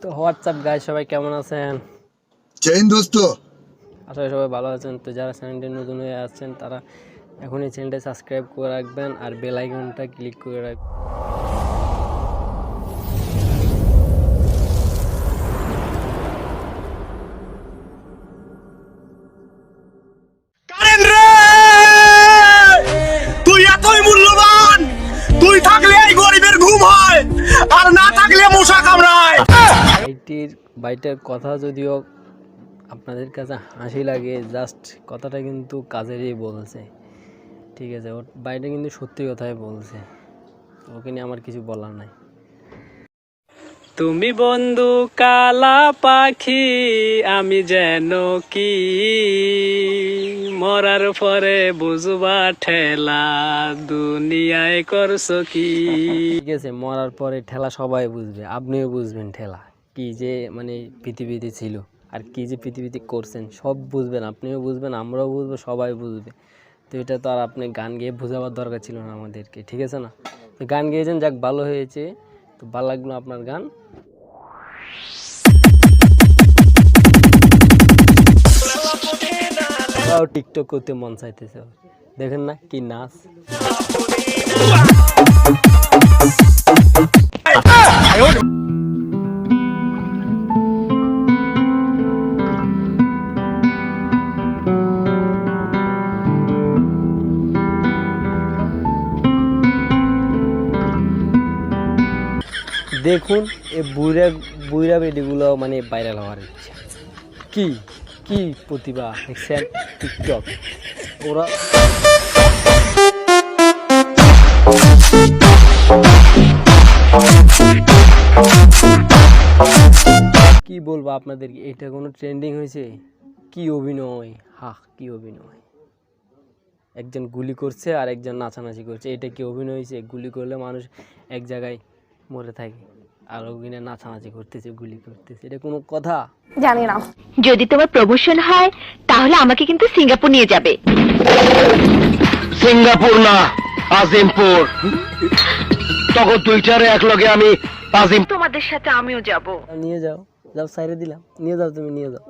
তো WhatsApp guys, সবাই কেমন আছেন? জেন দোস্ত, আশা করি সবাই ভালো আছেন। তো যারা চ্যানেলটি নতুন হয়ে আসছেন তারা এখনই চ্যানেলটা সাবস্ক্রাইব করে রাখবেন আর বেল আইকনটা ক্লিক করে রাখবেন। তুই এতই মূল্যবান, তুই থাকলে এই গরিবের ঘুম হয় আর না থাকলে মশা কামড়ায়। বাইটের কথা যদিও আপনাদের কাছে হাসি লাগে, জাস্ট কথাটা কিন্তু কাজেরই বলছে, ঠিক আছে? ওর বাইরে কিন্তু সত্যি কথাই বলছে, ওকে নিয়ে আমার কিছু বলার নাই। তুমি বন্ধু কালা পাখি, আমি যেন কি মরার পরে বুঝবা ঠেলা, দুনিয়ায় করছো কি। ঠিক আছে, মরার পরে ঠেলা সবাই বুঝবে, আপনিও বুঝবেন ঠেলা কি যে মানে পৃথিবীতে ছিল আর কি যে পৃথিবীতে করছেন, সব বুঝবেন, আপনিও বুঝবেন, আমরাও বুঝবো, সবাই বুঝবে। তো এটা তো আর আপনি গান গেয়ে বোঝাবার দরকার ছিল না আমাদেরকে, ঠিক আছে না? তো গান গেয়েছেন, যাক ভালো হয়েছে। তো ভালো লাগলো আপনার গান। টিকটক করতে মন চাইতেছে, দেখেন না কি নাচ। দেখুন এই বুড়া বুড়া বেডিগুলো মানে ভাইরাল হওয়ার ইচ্ছা, কি কি প্রতিভা দেখছেন টিকটক। ওরা কি বলবো আপনাদেরকে, এটা কোনো ট্রেন্ডিং হয়েছে? কি অভিনয়, কি অভিনয়! একজন গুলি করছে আর একজন নাচানাচি করছে, এটা কি অভিনয় হয়েছে? গুলি করলে মানুষ এক জায়গায় মরে থাকে, আর ওখানে নাচানাচি করতেছে, গুলি করতেছে, এটা কোনো কথা? জানি না। যদি তোমার প্রমোশন হয় তাহলে আমাকে কিন্তু সিঙ্গাপুর নিয়ে যাবে। সিঙ্গাপুর না, আজিমপুর। তখন দুইটারে এক লগে আমি আজিম। তোমাদের সাথে আমিও যাব। নিয়ে যাও, যাও সাইরে দিলাম, নিয়ে যাও, তুমি নিয়ে যাও।